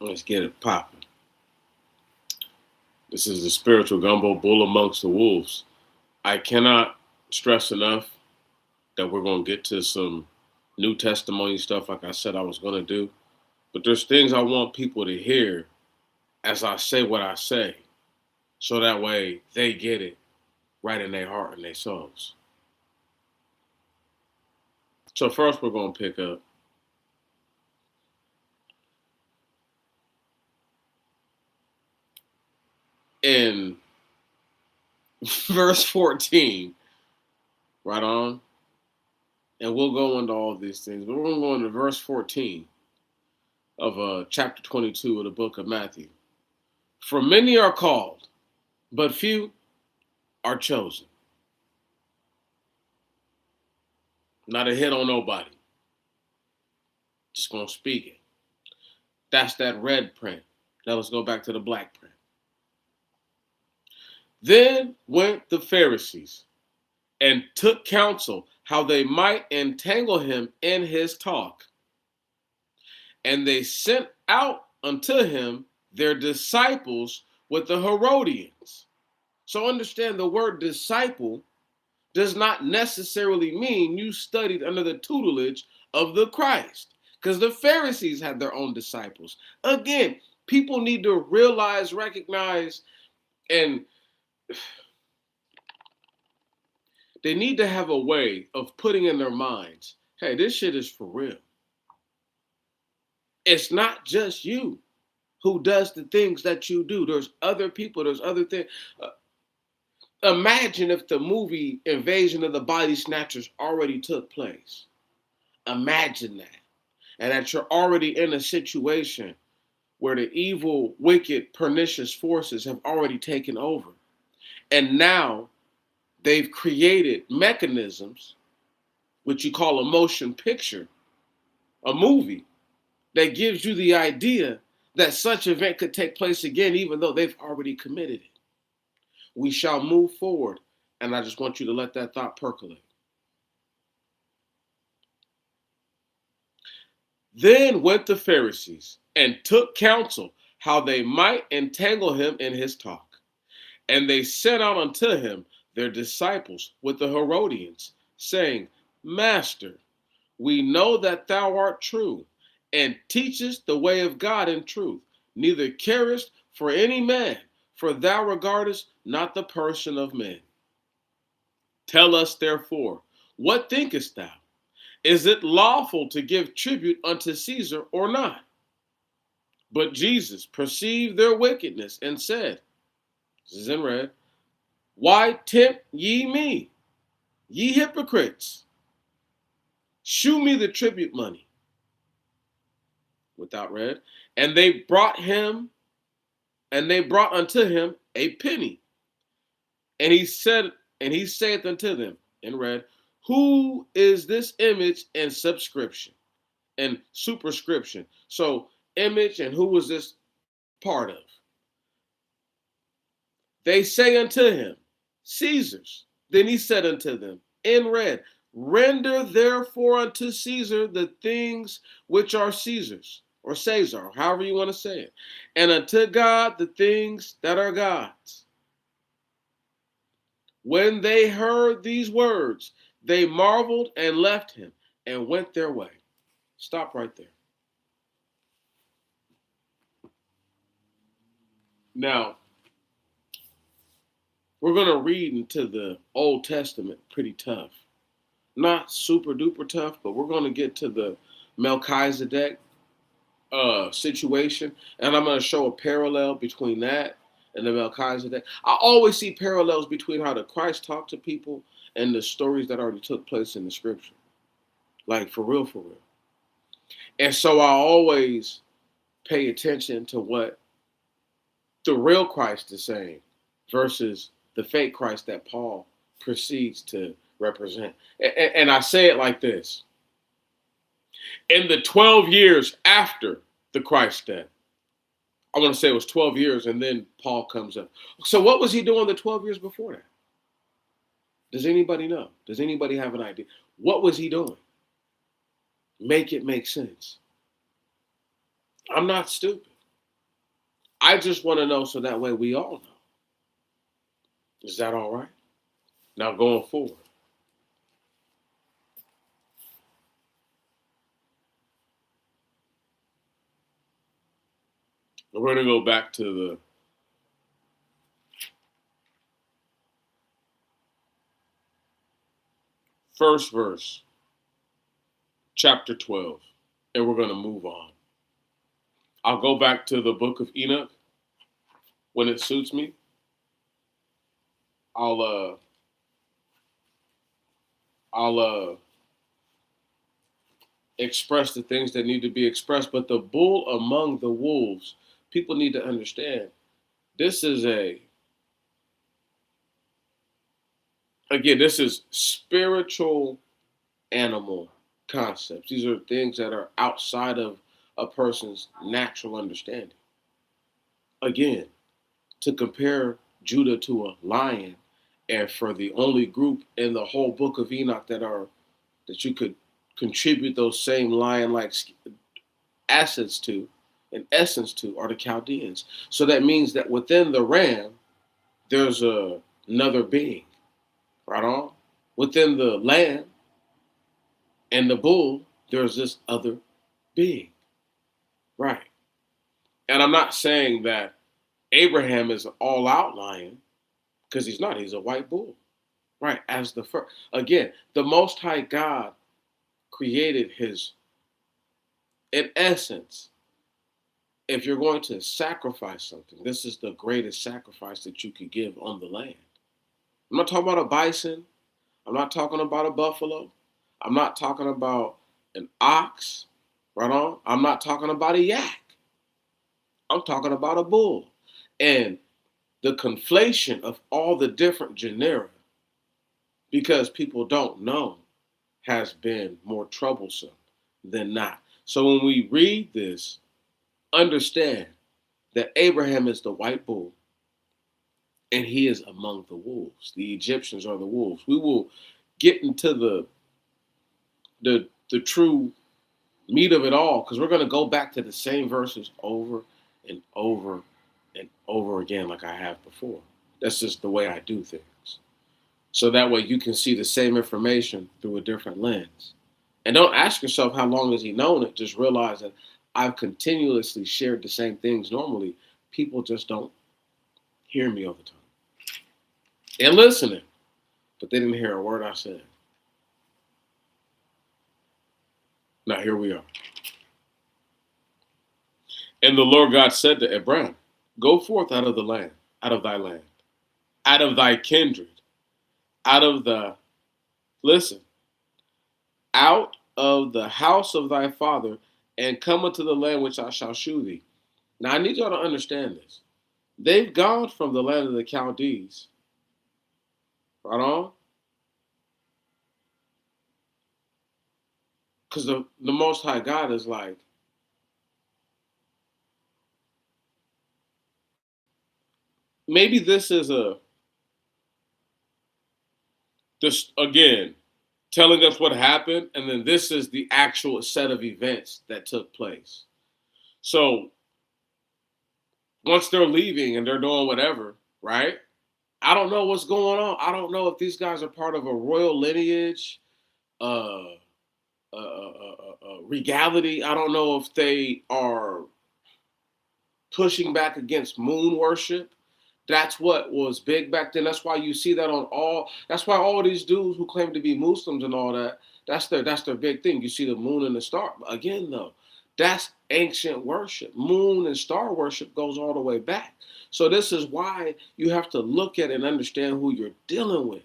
Let's get it popping. This is the spiritual gumbo, bull amongst the wolves. I cannot stress enough that we're going to get to some new testimony stuff like I said I was going to do. But there's things I want people to hear as I say what I say, so that way they get it right in their heart and their souls. So first we're going to pick up in verse 14, right on. And we'll go into all these things, but we're going to go into verse 14 of chapter 22 of the book of Matthew. For many are called, but few are chosen. Not a hit on nobody. Just going to speak it. That's that red print. Now let's go back to the black print. Then went the Pharisees and took counsel how they might entangle him in his talk. And they sent out unto him their disciples with the Herodians. So understand, the word disciple does not necessarily mean you studied under the tutelage of the Christ, because the Pharisees had their own disciples. Again, people need to realize, recognize, and they need to have a way of putting in their minds, hey, this shit is for real. It's not just you who does the things that you do. There's other people, there's other things. Imagine if the movie Invasion of the Body Snatchers already took place. Imagine that. And that you're already in a situation where the evil, wicked, pernicious forces have already taken over. And now they've created mechanisms, which you call a motion picture, a movie, that gives you the idea that such event could take place again, even though they've already committed it. We shall move forward, and I just want you to let that thought percolate. Then went the Pharisees and took counsel how they might entangle him in his talk. And they sent out unto him their disciples with the Herodians, saying, Master, we know that thou art true, and teachest the way of God in truth, neither carest for any man, for thou regardest not the person of men. Tell us therefore, what thinkest thou? Is it lawful to give tribute unto Caesar or not? But Jesus perceived their wickedness and said, this is in red, why tempt ye me, ye hypocrites? Shew me the tribute money. Without red. And they brought unto him a penny. And he said, and he saith unto them, in red, who is this image and subscription and superscription? So image and who was this part of? They say unto him, Caesar's. Then he said unto them, in red, render therefore unto Caesar the things which are Caesar's, or Caesar, or however you want to say it, and unto God the things that are God's. When they heard these words, they marveled and left him and went their way. Stop right there. Now, we're going to read into the Old Testament pretty tough. Not super duper tough, but we're going to get to the Melchizedek situation, and I'm going to show a parallel between that and the Melchizedek. I always see parallels between how the Christ talked to people and the stories that already took place in the scripture. Like, for real, for real. And so I always pay attention to what the real Christ is saying versus the fake Christ that Paul proceeds to represent. And I say it like this. In the 12 years after the Christ death, I want to say it was 12 years, and then Paul comes up. So what was he doing the 12 years before that? Does anybody know? Does anybody have an idea? What was he doing? Make it make sense. I'm not stupid. I just want to know so that way we all know. Is that all right? Now going forward, we're going to go back to the first verse, chapter 12, and we're going to move on. I'll go back to the book of Enoch when it suits me. I'll express the things that need to be expressed. But the bull among the wolves, people need to understand. This is this is spiritual animal concepts. These are things that are outside of a person's natural understanding. Again, to compare Judah to a lion, and for the only group in the whole book of Enoch that you could contribute those same lion-like assets to, in essence to, are the Chaldeans. So that means that within the ram, there's another being, right on? Within the lamb and the bull, there's this other being, right? And I'm not saying that Abraham is an all-out lion, because he's not. He's a white bull, right? As the first. Again, the Most High God created in essence, if you're going to sacrifice something, this is the greatest sacrifice that you could give on the land. I'm not talking about a bison. I'm not talking about a buffalo. I'm not talking about an ox, right on? I'm not talking about a yak. I'm talking about a bull. And the conflation of all the different genera, because people don't know, has been more troublesome than not. So when we read this, understand that Abraham is the white bull and he is among the wolves. The Egyptians are the wolves. We will get into the true meat of it all, because we're going to go back to the same verses over and over and over again like I have before. That's just the way I do things. So that way you can see the same information through a different lens. And don't ask yourself how long has he known it. Just realize that I've continuously shared the same things normally. People just don't hear me all the time. They're listening, but they didn't hear a word I said. Now here we are. And the Lord God said to Abraham, go forth out of the land, out of thy land, out of thy kindred, out of the house of thy father, and come unto the land which I shall shew thee. Now I need y'all to understand this. They've gone from the land of the Chaldees, right on? Because the Most High God is like, maybe this is just again, telling us what happened, and then this is the actual set of events that took place. So once they're leaving and they're doing whatever, right? I don't know what's going on. I don't know if these guys are part of a royal lineage, regality. I don't know if they are pushing back against moon worship. That's what was big back then. That's why you see that that's why all these dudes who claim to be Muslims and all that, that's their big thing. You see the moon and the star. Again, though, that's ancient worship. Moon and star worship goes all the way back. So this is why you have to look at and understand who you're dealing with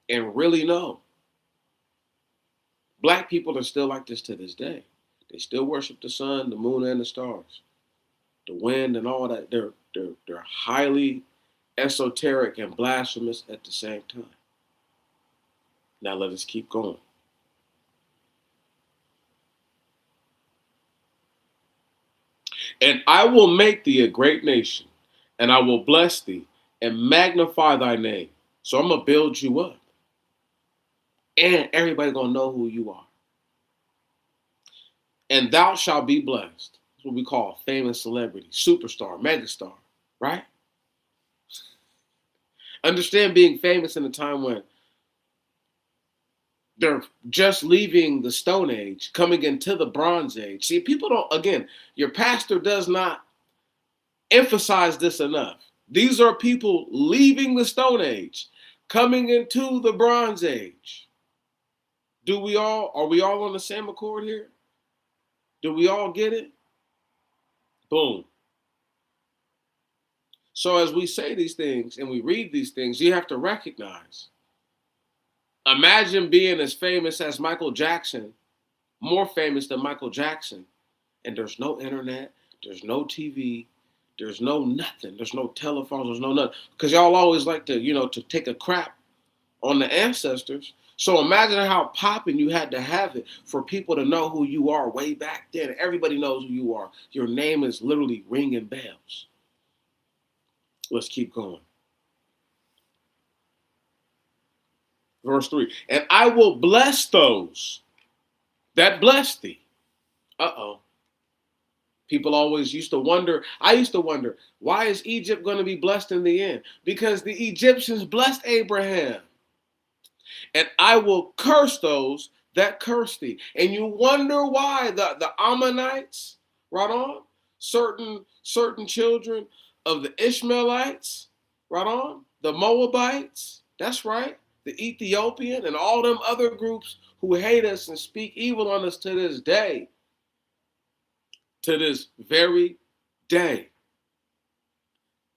and really know. Black people are still like this to this day. They still worship the sun, the moon, and the stars, the wind, and all that. They're highly esoteric and blasphemous at the same time. Now let us keep going. And I will make thee a great nation, and I will bless thee and magnify thy name. So I'm going to build you up. And everybody going to know who you are. And thou shalt be blessed. what we call famous celebrity, superstar, megastar, right? Understand being famous in a time when they're just leaving the Stone Age, coming into the Bronze Age. See, people don't, again, your pastor does not emphasize this enough. These are people leaving the Stone Age, coming into the Bronze Age. Are we all on the same accord here? Do we all get it? Boom. So as we say these things and we read these things, you have to recognize. Imagine being as famous as Michael Jackson, more famous than Michael Jackson, and there's no internet, there's no TV, there's no nothing, there's no telephones, there's no nothing. Because y'all always like to take a crap on the ancestors. So imagine how popping you had to have it for people to know who you are way back then. Everybody knows who you are. Your name is literally ringing bells. Let's keep going. Verse 3, and I will bless those that bless thee. Uh-oh. People always used to wonder, I used to wonder, why is Egypt going to be blessed in the end? Because the Egyptians blessed Abraham. And I will curse those that curse thee. And you wonder why the Ammonites, right on, certain children of the Ishmaelites, right on, the Moabites, that's right, the Ethiopian and all them other groups who hate us and speak evil on us to this day, to this very day.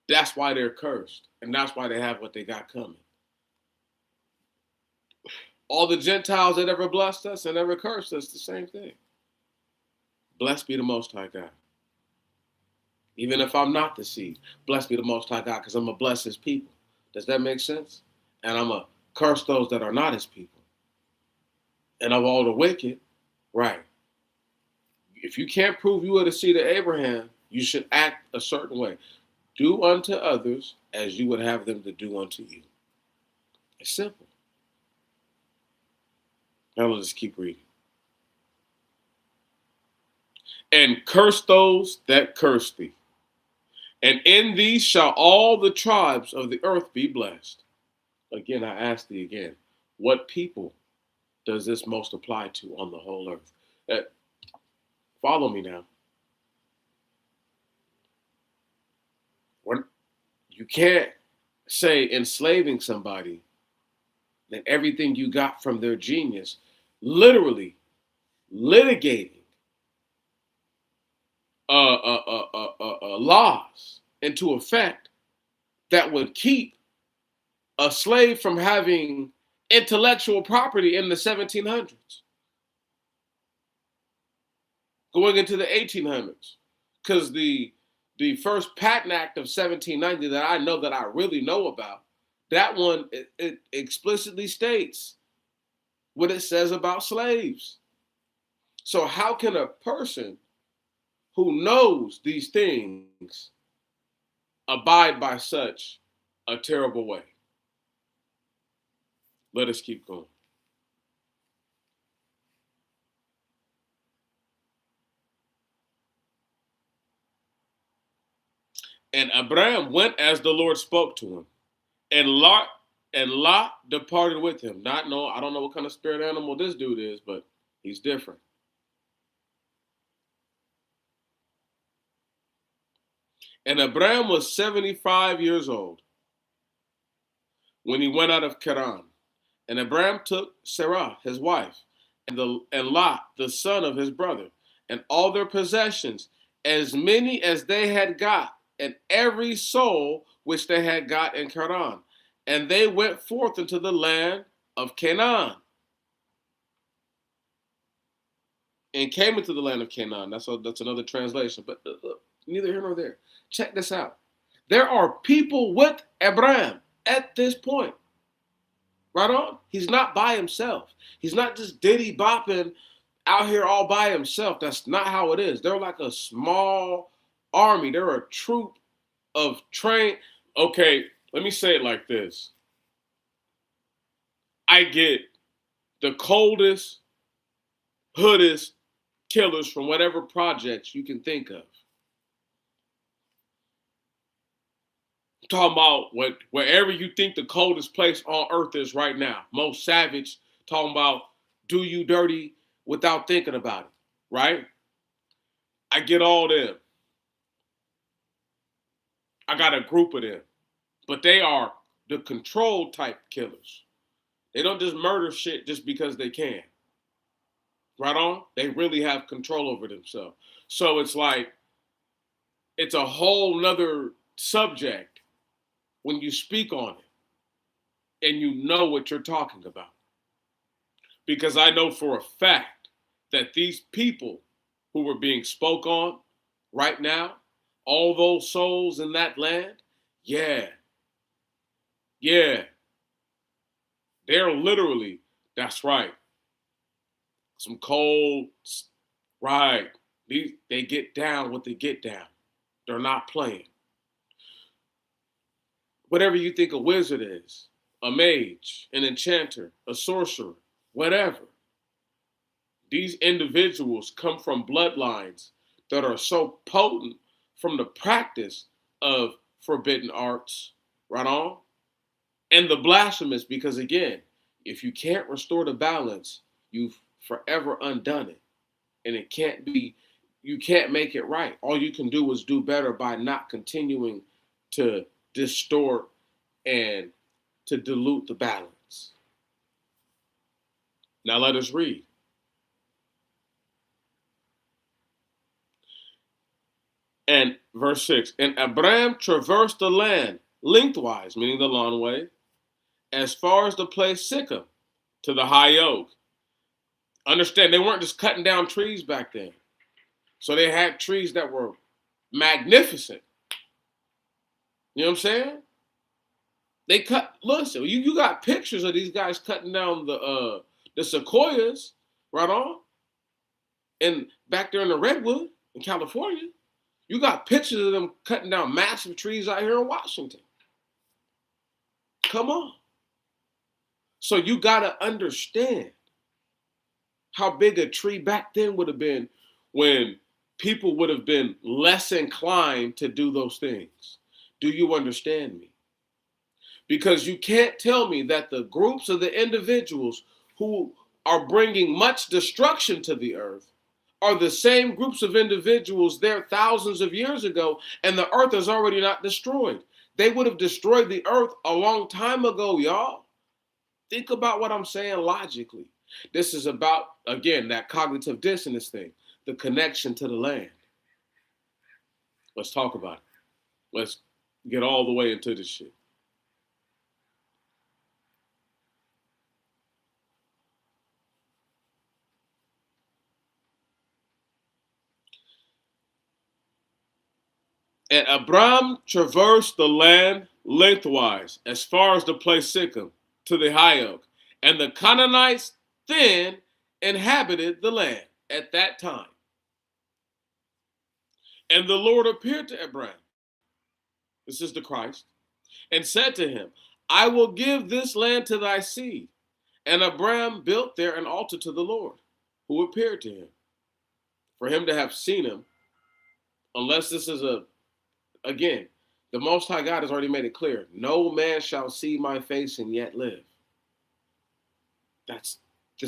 That's why they're cursed. And that's why they have what they got coming. All the Gentiles that ever blessed us and ever cursed us, the same thing. Blessed be the Most High God. Even if I'm not the seed, blessed be the Most High God, because I'm going to bless his people. Does that make sense? And I'm going to curse those that are not his people. And of all the wicked, right. If you can't prove you are the seed of Abraham, you should act a certain way. Do unto others as you would have them to do unto you. It's simple. Now let's keep reading. And curse those that curse thee. And in thee shall all the tribes of the earth be blessed. Again, I ask thee again, what people does this most apply to on the whole earth? Follow me now. You can't say enslaving somebody that everything you got from their genius, literally litigating laws into effect that would keep a slave from having intellectual property in the 1700s, going into the 1800s, because the first Patent Act of 1790 that I know, that I really know about, that one, it explicitly states what it says about slaves. So how can a person who knows these things abide by such a terrible way? Let us keep going. And Abraham went as the Lord spoke to him, and Lot departed with him. I don't know what kind of spirit animal this dude is, but he's different. And Abraham was 75 years old when he went out of Haran. And Abraham took Sarah, his wife, and Lot, the son of his brother, and all their possessions, as many as they had got, and every soul which they had got in Haran. And they went forth into the land of Canaan. And came into the land of Canaan. That's another translation, but neither here nor there. Check this out. There are people with Abraham at this point. Right on? He's not by himself. He's not just diddy bopping out here all by himself. That's not how it is. They're like a small army. They're a troop of trained. Okay, let me say it like this. I get the coldest, hoodest killers from whatever projects you can think of. Talking about wherever you think the coldest place on earth is right now. Most savage, talking about do you dirty without thinking about it, right? I get all them. I got a group of them. But they are the control type killers. They don't just murder shit just because they can. Right on? They really have control over themselves. So it's like, it's a whole nother subject when you speak on it and you know what you're talking about. Because I know for a fact that these people who were being spoke on right now, all those souls in that land, yeah, they're literally, that's right, some cold, right. They get down what they get down. They're not playing. Whatever you think a wizard is, a mage, an enchanter, a sorcerer, whatever. These individuals come from bloodlines that are so potent from the practice of forbidden arts, right on? And the blasphemous, because again, if you can't restore the balance, you've forever undone it. And it can't be, you can't make it right. All you can do is do better by not continuing to distort and to dilute the balance. Now let us read. And verse 6, and Abram traversed the land lengthwise, meaning the long way, as far as the place Sikkim, to the high oak. Understand, they weren't just cutting down trees back then. So they had trees that were magnificent. You know what I'm saying? They cut, listen, you got pictures of these guys cutting down the sequoias, right on? And back there in the redwood in California, you got pictures of them cutting down massive trees out here in Washington. Come on. So you got to understand how big a tree back then would have been when people would have been less inclined to do those things. Do you understand me? Because you can't tell me that the groups of the individuals who are bringing much destruction to the earth are the same groups of individuals there thousands of years ago, and the earth is already not destroyed. They would have destroyed the earth a long time ago, y'all. Think about what I'm saying logically. This is about, again, that cognitive dissonance thing, the connection to the land. Let's talk about it. Let's get all the way into this shit. And Abram traversed the land lengthwise, as far as the place Sikkim, to the high oak. And the Canaanites then inhabited the land at that time. And the Lord appeared to Abram, this is the Christ, and said to him, I will give this land to thy seed. And Abram built there an altar to the Lord, who appeared to him. For him to have seen him, unless this is again, the Most High God has already made it clear, no man shall see my face and yet live. This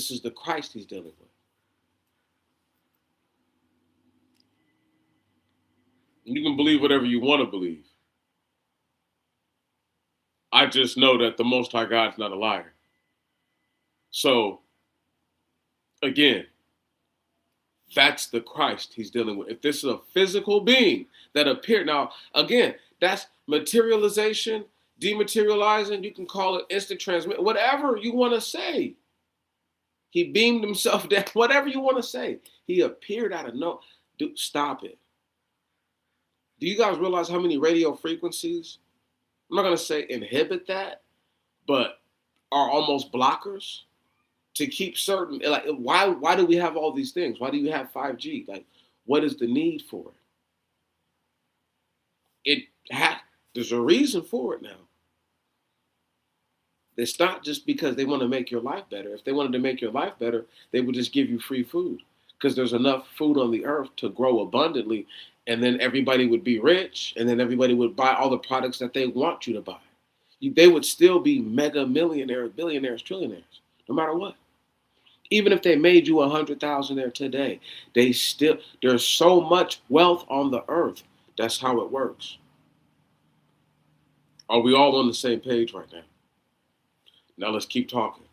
is the Christ he's dealing with. You can believe whatever you want to believe. I just know that the Most High God's not a liar. So, again, that's the Christ he's dealing with. If this is a physical being that appeared, now, again, that's materialization, dematerializing, you can call it instant transmit, whatever you want to say. He beamed himself down, whatever you want to say. He appeared out of no. Dude, stop it. Do you guys realize how many radio frequencies, I'm not going to say inhibit that, but are almost blockers to keep certain, like, why do we have all these things? Why do you have 5G? Like, what is the need for it? There's a reason for it now. It's not just because they want to make your life better. If they wanted to make your life better, they would just give you free food. because there's enough food on the earth to grow abundantly, and then everybody would be rich, and then everybody would buy all the products that they want you to buy. They would still be mega millionaires, billionaires, trillionaires, no matter what. Even if they made you 100,000 there today, there's so much wealth on the earth. That's how it works. Are we all on the same page right now? Now let's keep talking.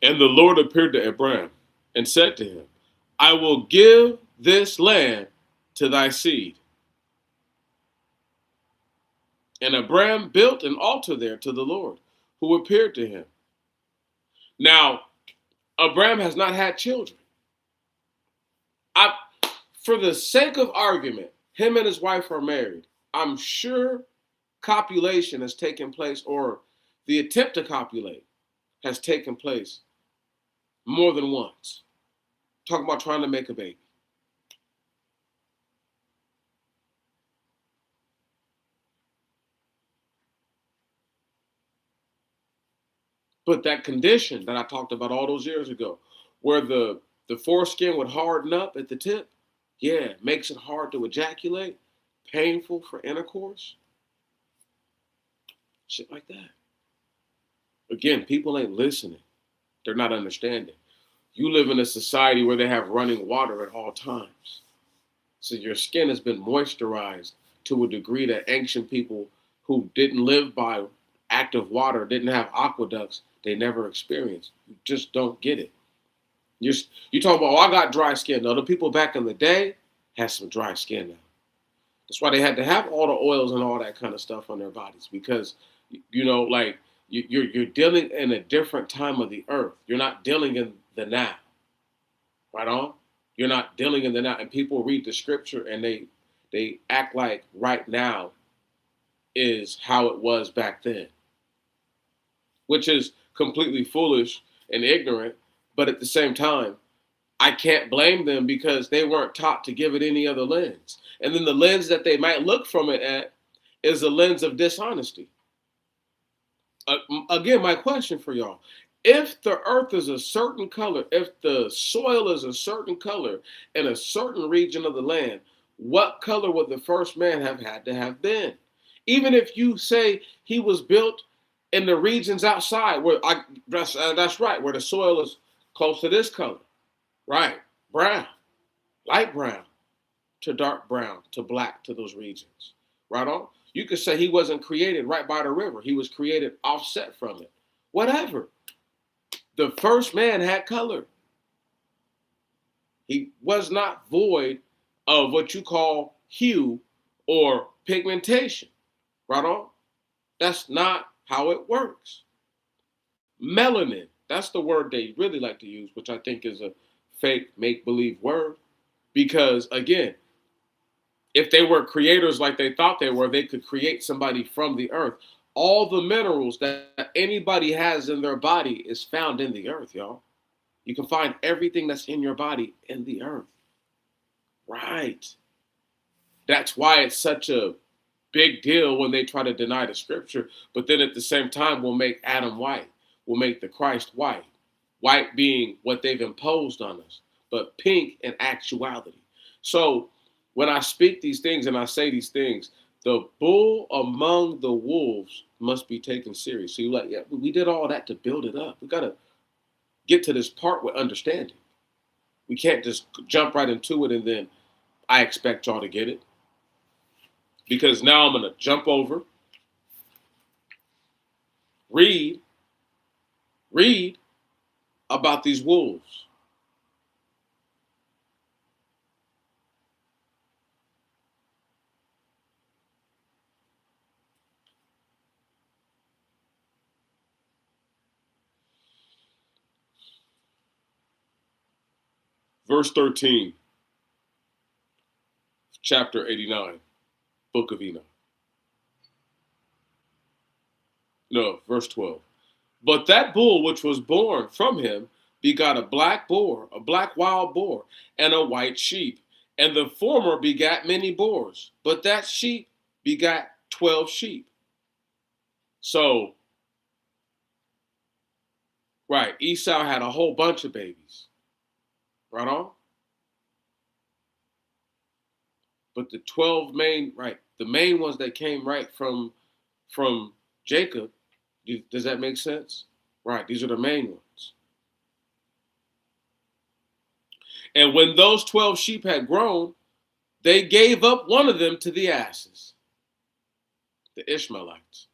And the Lord appeared to Abraham and said to him, I will give this land to thy seed. And Abraham built an altar there to the Lord, who appeared to him. Now, Abraham has not had children. For the sake of argument, him and his wife are married. I'm sure copulation has taken place, or the attempt to copulate has taken place more than once. Talking about trying to make a baby. But that condition that I talked about all those years ago, where the foreskin would harden up at the tip, yeah, makes it hard to ejaculate, painful for intercourse, shit like that. Again, people ain't listening. They're not understanding. You live in a society where they have running water at all times. So your skin has been moisturized to a degree that ancient people who didn't live by active water, didn't have aqueducts, they never experienced. You just don't get it. You talk about, oh, I got dry skin. No, the people back in the day had some dry skin now. That's why they had to have all the oils and all that kind of stuff on their bodies, because, like you're dealing in a different time of the earth. You're not dealing in the now. Right on? You're not dealing in the now. And people read the scripture and they act like right now is how it was back then, which is completely foolish and ignorant. But at the same time, I can't blame them because they weren't taught to give it any other lens. And then the lens that they might look from it at is a lens of dishonesty. Again, my question for y'all: if the earth is a certain color, if the soil is a certain color in a certain region of the land, what color would the first man have had to have been? Even if you say he was built in the regions outside, that's right, where the soil is close to this color, right? Brown, light brown to dark brown to black to those regions, right on? You could say he wasn't created right by the river. He was created offset from it. Whatever. The first man had color. He was not void of what you call hue or pigmentation. Right on? That's not how it works. Melanin, that's the word they really like to use, which I think is a fake make-believe word. Because again, if they were creators like they thought they were, they could create somebody from the earth. All the minerals that anybody has in their body is found in the earth, y'all. You can find everything that's in your body in the earth. Right. That's why it's such a big deal when they try to deny the scripture, but then at the same time we'll make Adam white. We'll make the Christ white. White being what they've imposed on us, but pink in actuality. So when I speak these things and I say these things, the bull among the wolves must be taken serious. So you're like, yeah, we did all that to build it up. We got to get to this part with understanding. We can't just jump right into it and then I expect y'all to get it. Because now I'm going to jump over, read about these wolves. Verse 13, chapter 89, book of Enoch. No, verse 12. But that bull which was born from him begot a black boar, a black wild boar, and a white sheep. And the former begat many boars, but that sheep begat 12 sheep. So, right, Esau had a whole bunch of babies. Right on? But the 12 main, right, the main ones that came right from Jacob, does that make sense? Right, these are the main ones. And when those 12 sheep had grown, they gave up one of them to the asses, the Ishmaelites.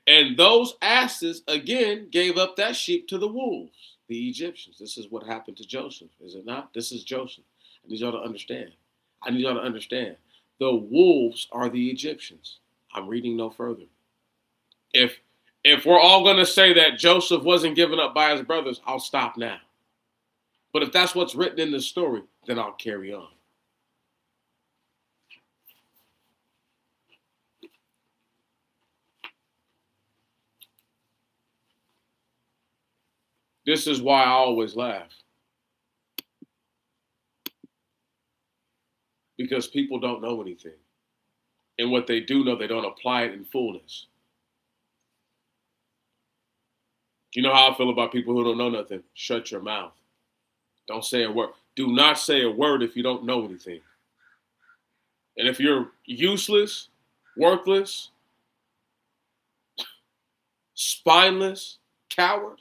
And those asses again gave up that sheep to the wolves, the Egyptians. This is what happened to Joseph, is it not? This is Joseph. I need y'all to understand. I need y'all to understand. The wolves are the Egyptians. I'm reading no further. If we're all going to say that Joseph wasn't given up by his brothers, I'll stop now. But if that's what's written in the story, then I'll carry on. This is why I always laugh. Because people don't know anything. And what they do know, they don't apply it in fullness. You know how I feel about people who don't know nothing? Shut your mouth. Don't say a word. Do not say a word if you don't know anything. And if you're useless, worthless, spineless, coward,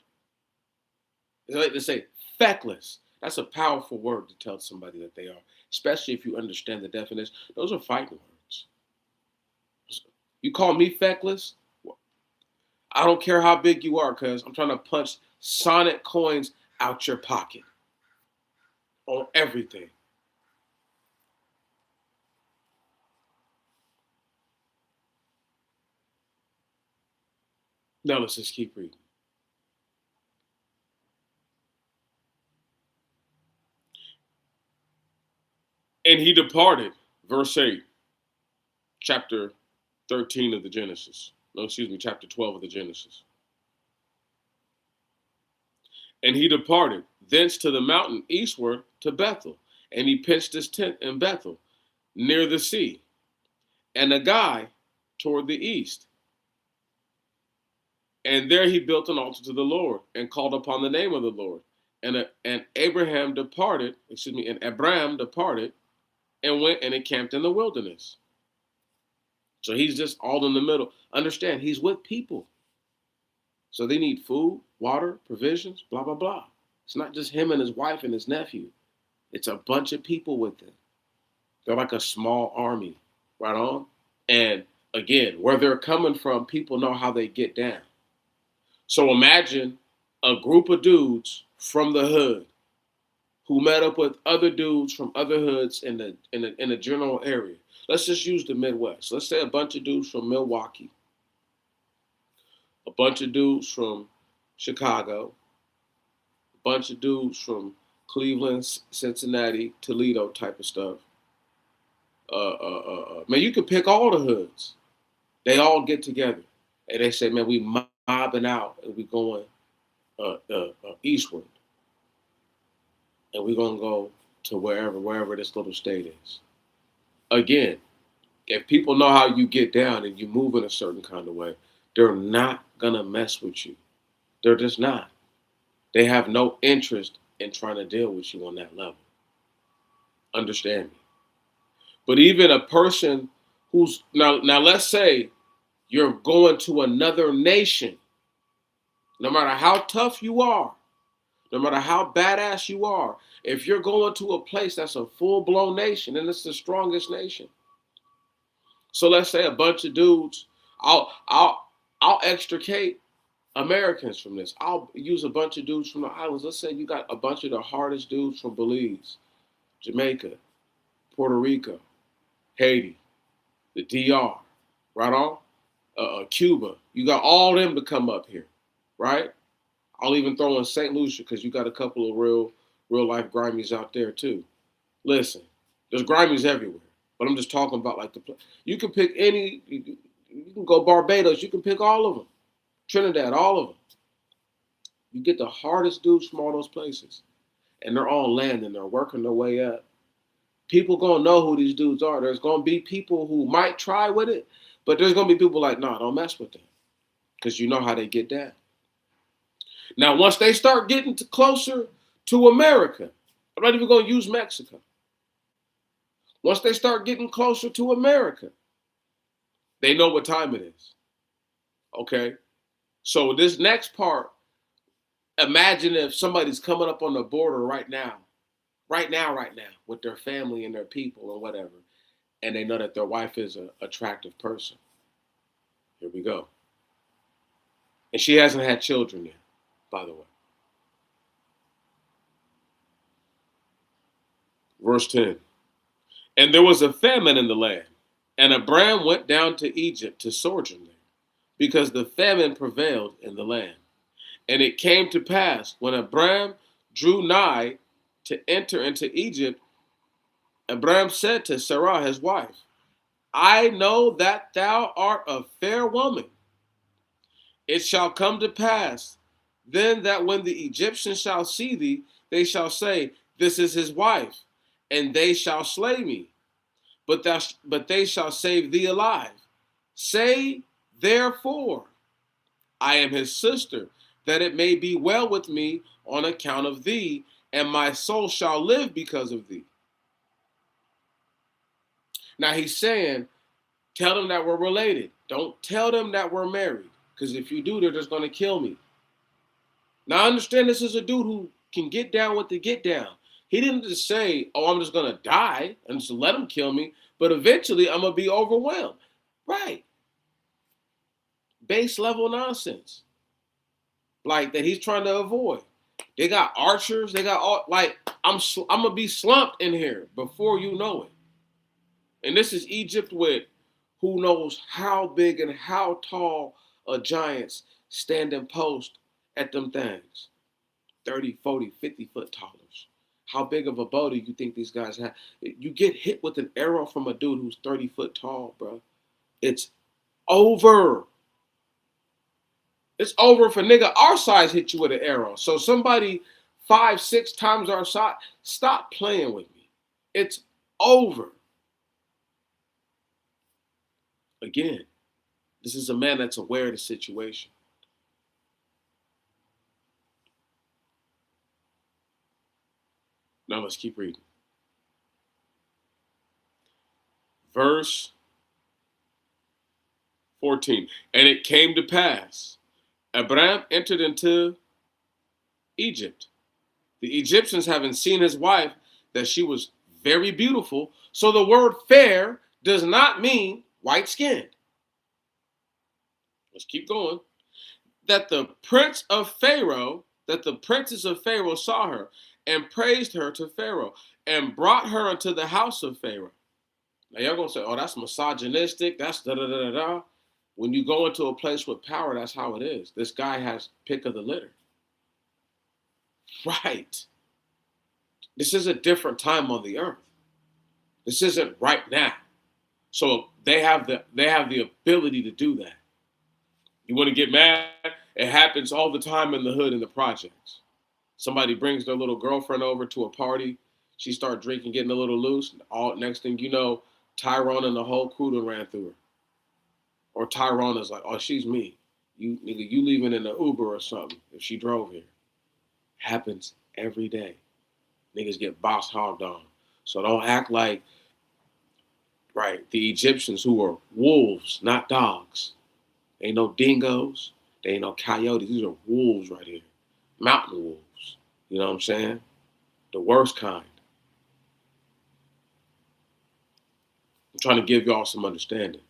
they like to say feckless. That's a powerful word to tell somebody that they are, especially if you understand the definition. Those are fighting words. You call me feckless? I don't care how big you are, cuz I'm trying to punch Sonic coins out your pocket on everything. Now let's just keep reading. And he departed, verse 8, chapter 13 of the Genesis. No, excuse me, chapter 12 of the Genesis. And he departed thence to the mountain eastward to Bethel. And he pitched his tent in Bethel, near the sea, and Agai toward the east. And there he built an altar to the Lord and called upon the name of the Lord. And Abraham departed, and Abram departed and went and encamped in the wilderness. So he's just all in the middle. Understand, he's with people. So they need food, water, provisions, blah, blah, blah. It's not just him and his wife and his nephew. It's a bunch of people with him. They're like a small army, right on? And again, where they're coming from, people know how they get down. So imagine a group of dudes from the hood who met up with other dudes from other hoods in the general area. Let's just use the Midwest. Let's say a bunch of dudes from Milwaukee, a bunch of dudes from Chicago, a bunch of dudes from Cleveland, Cincinnati, Toledo type of stuff. Man, you can pick all the hoods. They all get together and they say, man, we mobbing out and we going eastward. And we're going to go to wherever this little state is. Again, if people know how you get down and you move in a certain kind of way, they're not going to mess with you. They're just not. They have no interest in trying to deal with you on that level. Understand me. But even a person who's, now let's say you're going to another nation, no matter how tough you are, no matter how badass you are, if you're going to a place that's a full-blown nation, and it's the strongest nation. So let's say a bunch of dudes, I'll extricate Americans from this. I'll use a bunch of dudes from the islands. Let's say you got a bunch of the hardest dudes from Belize, Jamaica, Puerto Rico, Haiti, the DR, right on? Cuba. You got all them to come up here, right? I'll even throw in St. Lucia because you got a couple of real life grimies out there too. Listen, there's grimies everywhere, but I'm just talking about like you can pick any. You can go Barbados. You can pick all of them. Trinidad, all of them. You get the hardest dudes from all those places, and they're all landing. They're working their way up, People gonna know who these dudes are. There's gonna be people who might try with it, but there's gonna be people like, nah, don't mess with them, because you know how they get down. Now, once they start getting closer to America, I'm not even gonna use Mexico. Once they start getting closer to America, they know what time it is. Okay, so this next part, imagine if somebody's coming up on the border right now, with their family and their people or whatever, and they know that their wife is an attractive person. Here we go. And she hasn't had children yet, by the way. Verse 10. And there was a famine in the land, and Abram went down to Egypt to sojourn there, because the famine prevailed in the land. And it came to pass, when Abram drew nigh to enter into Egypt, Abram said to Sarah his wife, I know that thou art a fair woman. It shall come to pass then that when the Egyptians shall see thee, they shall say, This is his wife, and they shall slay me. But they shall save thee alive. Say therefore, I am his sister, that it may be well with me on account of thee, and my soul shall live because of thee. Now he's saying, tell them that we're related. Don't tell them that we're married, because if you do, they're just going to kill me. Now I understand this is a dude who can get down with the get down. He didn't just say, oh, I'm just going to die and just let them kill me, but eventually I'm going to be overwhelmed. Right. Base level nonsense. Like that he's trying to avoid. They got archers. They got all, like, I'm going to be slumped in here before you know it. And this is Egypt with who knows how big and how tall giants standing post at them things. 30, 40, 50-foot tallers. How big of a bow do you think these guys have? You get hit with an arrow from a dude who's 30 foot tall, bro. It's over. It's over if a nigga our size hit you with an arrow. So somebody 5, 6 times our size, stop playing with me. It's over. Again, this is a man that's aware of the situation. Now let's keep reading. Verse 14. And it came to pass, Abram entered into Egypt. The Egyptians, having seen his wife, that she was very beautiful. So the word fair does not mean white skinned. Let's keep going. That the princes of Pharaoh saw her and praised her to Pharaoh and brought her into the house of Pharaoh. Now y'all gonna say, oh, that's misogynistic, that's da da da da da. When you go into a place with power, that's how it is. This guy has pick of the litter. Right. This is a different time on the earth. This isn't right now. So they have the ability to do that. You want to get mad? It happens all the time in the hood, in the projects. Somebody brings their little girlfriend over to a party. She starts drinking, getting a little loose. All next thing you know, Tyrone and the whole crew done ran through her. Or Tyrone is like, oh, she's me. You nigga, you leaving in an Uber or something if she drove here. Happens every day. Niggas get boss hogged on. So don't act like, right, the Egyptians who were wolves, not dogs. They ain't no dingoes. They ain't no coyotes. These are wolves right here. Mountain wolves. You know what I'm saying? The worst kind. I'm trying to give y'all some understanding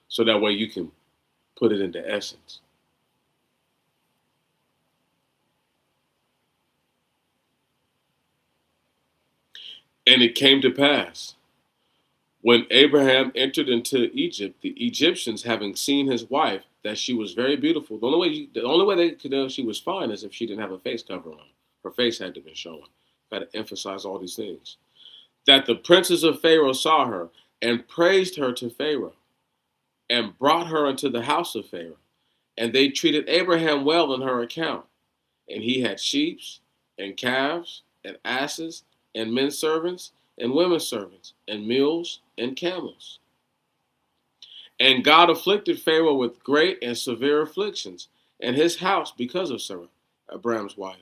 so that way you can put it into essence. And it came to pass, when Abraham entered into Egypt, the Egyptians, having seen his wife, that she was very beautiful. The only way they could know she was fine is if she didn't have a face cover on. Her face had to be showing. Got to emphasize all these things. That the princes of Pharaoh saw her and praised her to Pharaoh and brought her into the house of Pharaoh. And they treated Abraham well on her account. And he had sheep and calves and asses and men servants and women servants, and mules and camels. And God afflicted Pharaoh with great and severe afflictions, and his house because of Sarah, Abram's wife.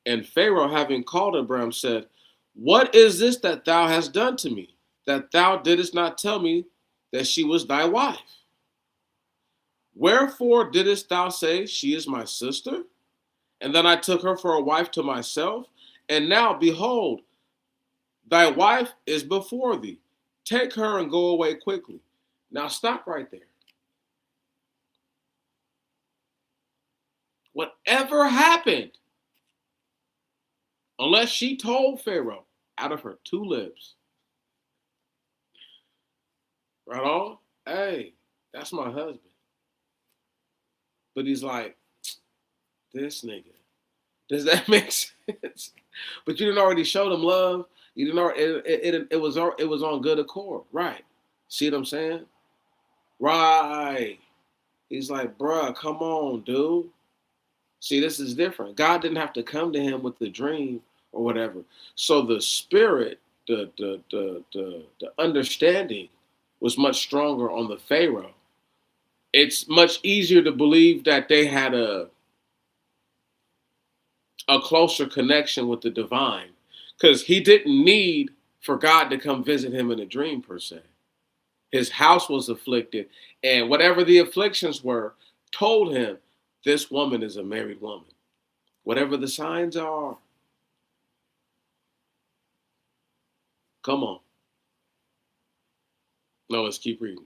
And Pharaoh, having called Abram, said, What is this that thou hast done to me, that thou didst not tell me that she was thy wife? Wherefore didst thou say, She is my sister? And then I took her for a wife to myself. And now, behold, thy wife is before thee. Take her and go away quickly. Now, stop right there. Whatever happened, unless she told Pharaoh out of her two lips, right on, hey, that's my husband. But he's like, this nigga. Does that make sense? But you didn't already show them love. You didn't already, it was on good accord, right? See what I'm saying? Right. He's like, bruh, come on, dude. See, this is different. God didn't have to come to him with the dream or whatever. So the spirit, the understanding was much stronger on the Pharaoh. It's much easier to believe that they had a closer connection with the divine, because he didn't need for God to come visit him in a dream per se. His house was afflicted, and whatever the afflictions were, told him this woman is a married woman. Whatever the signs are, come on. No, let's keep reading.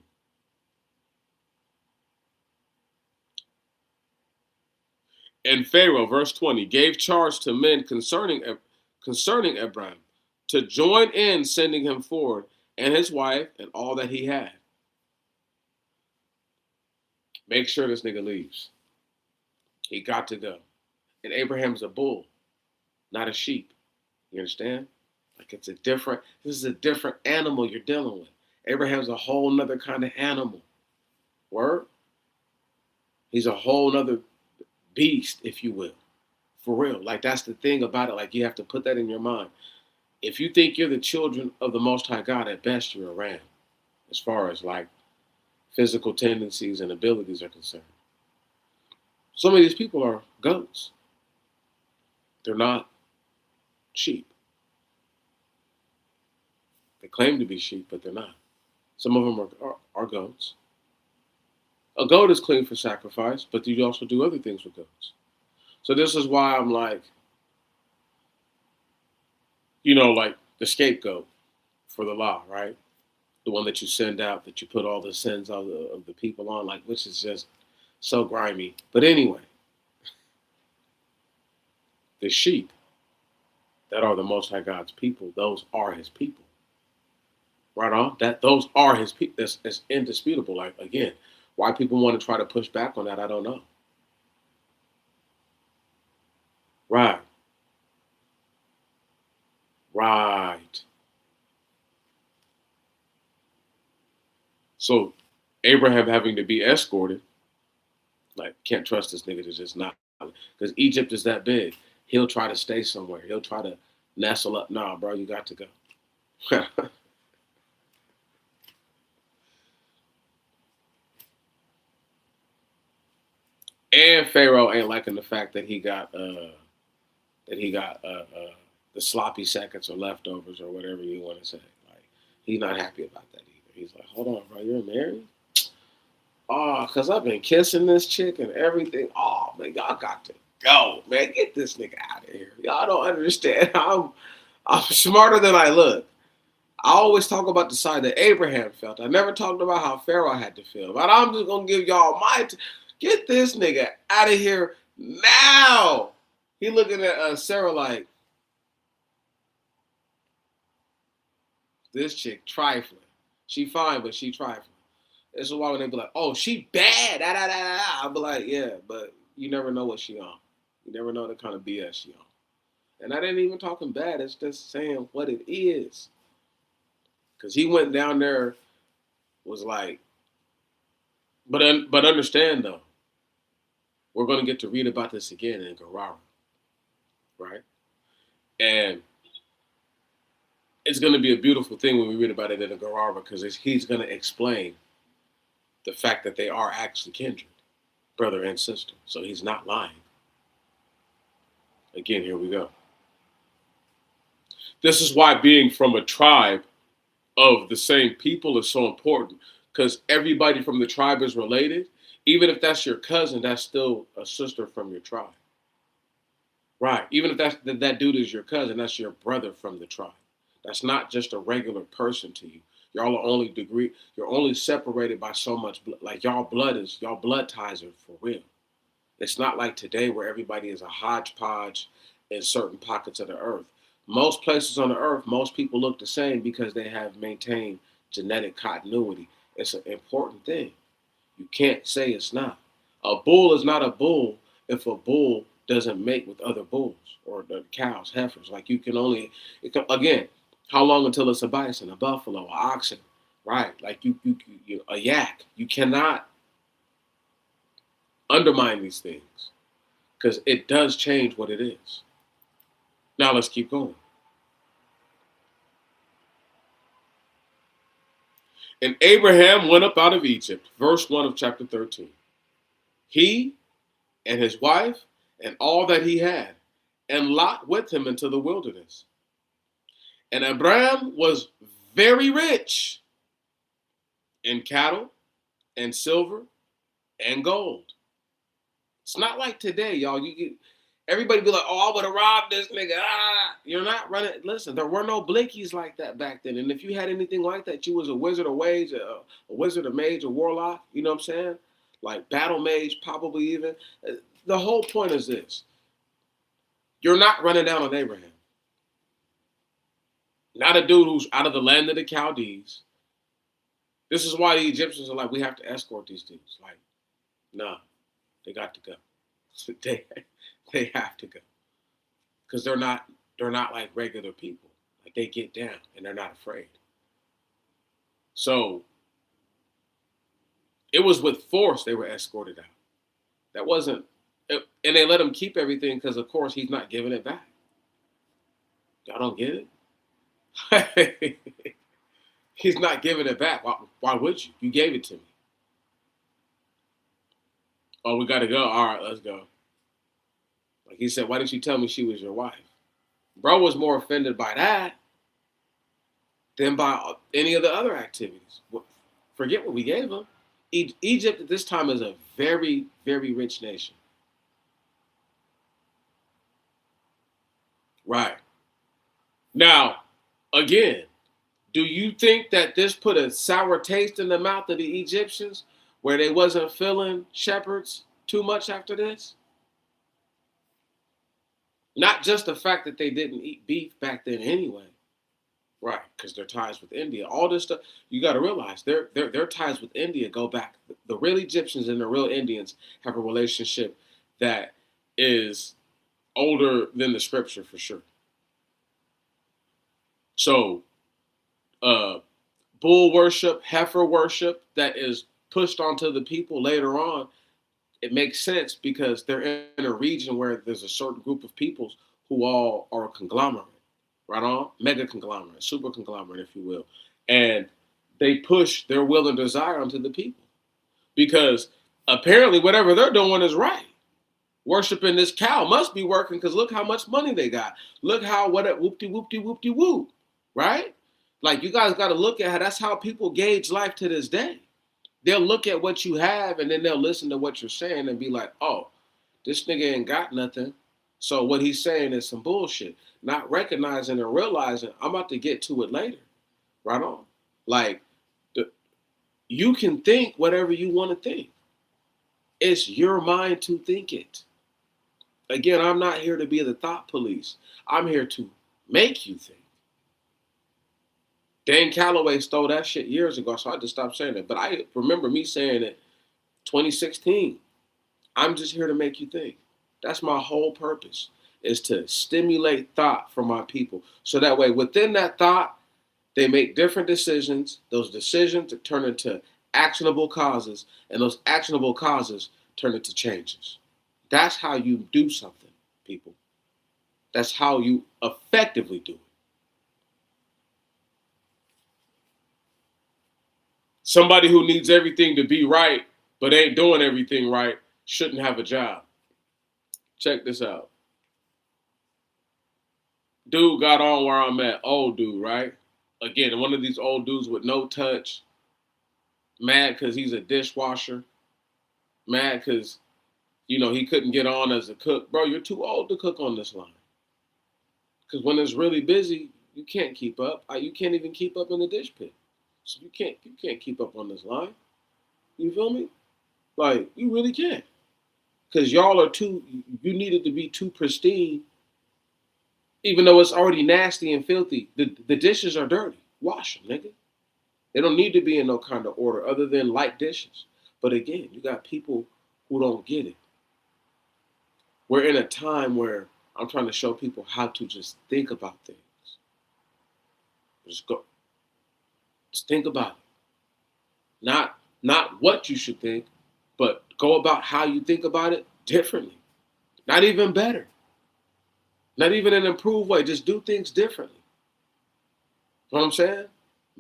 And Pharaoh, verse 20, gave charge to men concerning Abraham to join in sending him forward, and his wife and all that he had. Make sure this nigga leaves. He got to go. And Abraham's a bull, not a sheep. You understand? Like this is a different animal you're dealing with. Abraham's a whole nother kind of animal. Word? He's a whole nother beast, if you will. For real. Like that's the thing about it. Like you have to put that in your mind. If you think you're the children of the Most High God, at best you're a ram, as far as like physical tendencies and abilities are concerned. Some of these people are goats. They're not sheep. They claim to be sheep, but they're not. Some of them are goats. A goat is clean for sacrifice, but you also do other things with goats. So this is why I'm like, like the scapegoat for the law, right? The one that you send out, that you put all the sins of the people on, like, which is just so grimy. But anyway, the sheep that are the Most High God's people, those are his people. Right on? Those are his people. That's indisputable. Like, again, why people want to try to push back on that, I don't know. Right. Right. So Abraham having to be escorted, like, can't trust this nigga to just not, because Egypt is that big. He'll try to stay somewhere. He'll try to nestle up. Nah, bro, you got to go. And Pharaoh ain't liking the fact that he got the sloppy seconds or leftovers or whatever you want to say. Like, he's not happy about that either. He's like, hold on, bro, you're married? Oh, because I've been kissing this chick and everything. Oh, man, y'all got to go, man. Get this nigga out of here. Y'all don't understand. I'm smarter than I look. I always talk about the side that Abraham felt. I never talked about how Pharaoh had to feel. But I'm just going to give y'all get this nigga out of here now. He looking at Sarah like, this chick trifling. She fine, but she trifling. This is why when they be like, oh, she bad. Da, da, da, da. I'll be like, yeah, but you never know what she on. You never know the kind of BS she on. And I didn't even talking bad. It's just saying what it is. Because he went down there, was like, but understand though, we're going to get to read about this again in Gerar, right? And It's going to be a beautiful thing when we read about it in the Quran, because he's going to explain the fact that they are actually kindred, brother and sister. So he's not lying. Again, here we go. This is why being from a tribe of the same people is so important, because everybody from the tribe is related. Even if that's your cousin, that's still a sister from your tribe. Right. Even if that dude is your cousin, that's your brother from the tribe. That's not just a regular person to you. Y'all are only degree. You're only separated by so much. Like y'all blood ties are for real. It's not like today where everybody is a hodgepodge in certain pockets of the earth. Most places on the earth, most people look the same because they have maintained genetic continuity. It's an important thing. You can't say it's not. A bull is not a bull if a bull doesn't mate with other bulls or the cows, heifers. Like you can only, again, how long until it's a bison, a buffalo, an oxen, right? Like you a yak. You cannot undermine these things because it does change what it is. Now let's keep going. And Abraham went up out of Egypt, verse 1 of chapter 13. He and his wife and all that he had, and Lot with him into the wilderness. And Abraham was very rich in cattle and silver and gold. It's not like today, y'all. Everybody be like, "Oh, I would have robbed this nigga." You're not running. Listen, there were no blinkies like that back then. And if you had anything like that, you was a wizard, a wage, a wizard, a mage, a warlock. You know what I'm saying? Like battle mage, probably even. The whole point is this: you're not running down on Abraham. Not a dude who's out of the land of the Chaldees. This is why the Egyptians are like, we have to escort these dudes. Like, nah, they got to go. They have to go. Because they're not like regular people. Like they get down and they're not afraid. So it was with force they were escorted out. That wasn't, and they let him keep everything because of course he's not giving it back. Y'all don't get it? He's not giving it back. Why would you? You gave it to me. Oh, we got to go. All right, let's go. Like he said, why didn't you tell me she was your wife? Bro was more offended by that than by any of the other activities. Forget what we gave him. Egypt at this time is a very, very rich nation. Right. Now, again, do you think that this put a sour taste in the mouth of the Egyptians where they wasn't feeling shepherds too much after this? Not just the fact that they didn't eat beef back then anyway. Right, because their ties with India. All this stuff, you got to realize their ties with India go back. The real Egyptians and the real Indians have a relationship that is older than the scripture for sure. So bull worship, heifer worship that is pushed onto the people later on, it makes sense because they're in a region where there's a certain group of peoples who all are a conglomerate, right on? Mega conglomerate, super conglomerate, if you will. And they push their will and desire onto the people because apparently whatever they're doing is right. Worshiping this cow must be working because look how much money they got. Look how whoop-de-whoop-de-whoop-de-whoop, right? Like you guys got to look at how that's how people gauge life to this day. They'll look at what you have and then they'll listen to what you're saying and be like, oh, this nigga ain't got nothing. So what he's saying is some bullshit. Not recognizing and realizing I'm about to get to it later. Right on. Like you can think whatever you want to think. It's your mind to think it. Again, I'm not here to be the thought police. I'm here to make you think. Dan Calloway stole that shit years ago, so I just stopped saying it. But I remember me saying it 2016. I'm just here to make you think. That's my whole purpose, is to stimulate thought for my people. So that way, within that thought, they make different decisions. Those decisions turn into actionable causes, and those actionable causes turn into changes. That's how you do something, people. That's how you effectively do it. Somebody who needs everything to be right, but ain't doing everything right, shouldn't have a job. Check this out. Dude got on where I'm at. Old dude, right? Again, one of these old dudes with no touch, mad because he's a dishwasher, mad because, he couldn't get on as a cook. Bro, you're too old to cook on this line. Because when it's really busy, you can't keep up. You can't even keep up in the dish pit. So you can't keep up on this line. You feel me? Like, you really can't. Because y'all are you needed to be too pristine, even though it's already nasty and filthy. The dishes are dirty. Wash them, nigga. They don't need to be in no kind of order other than light dishes. But again, you got people who don't get it. We're in a time where I'm trying to show people how to just think about things. Just go. Just think about it. Not what you should think, but go about how you think about it differently. Not even better. Not even an improved way. Just do things differently. You know what I'm saying?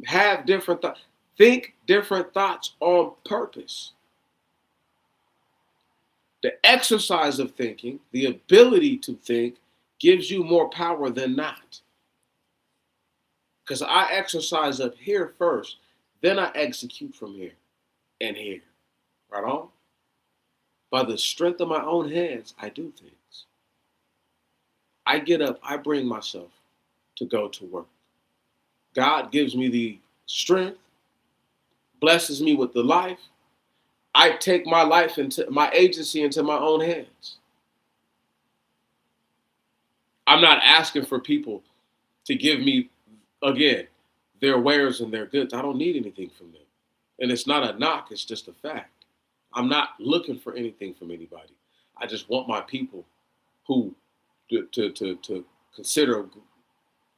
Have different thoughts. Think different thoughts on purpose. The exercise of thinking, the ability to think, gives you more power than not. Because I exercise up here first, then I execute from here and here. Right on? By the strength of my own hands, I do things. I get up, I bring myself to go to work. God gives me the strength, blesses me with the life. I take my life into my agency into my own hands. I'm not asking for people to give me, again, their wares and their goods. I don't need anything from them. And it's not a knock, it's just a fact. I'm not looking for anything from anybody. I just want my people who to consider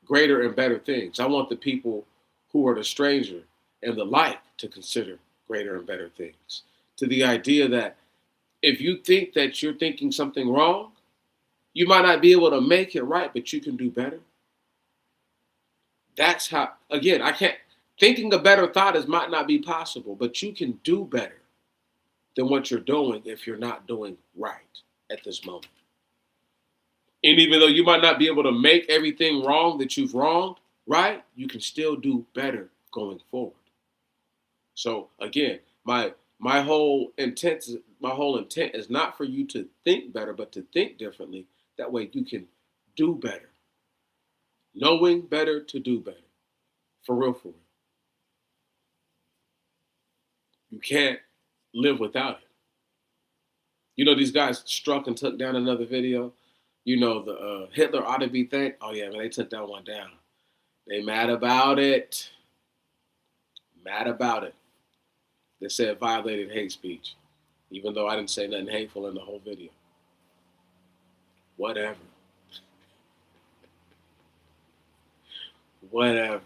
greater and better things. I want the people who are the stranger and the like to consider greater and better things. To the idea that if you think that you're thinking something wrong, you might not be able to make it right, but you can do better. That's how, again, thinking a better thought might not be possible, but you can do better than what you're doing if you're not doing right at this moment. And even though you might not be able to make everything wrong that you've wronged, right, you can still do better going forward. So again, my whole intent is not for you to think better, but to think differently. That way you can do better. Knowing better to do better. For real, for real. You can't live without it. These guys struck and took down another video. The Hitler ought to be thanked. Oh yeah, man, they took that one down. They mad about it. Mad about it. They said violated hate speech, even though I didn't say nothing hateful in the whole video. Whatever. Whatever.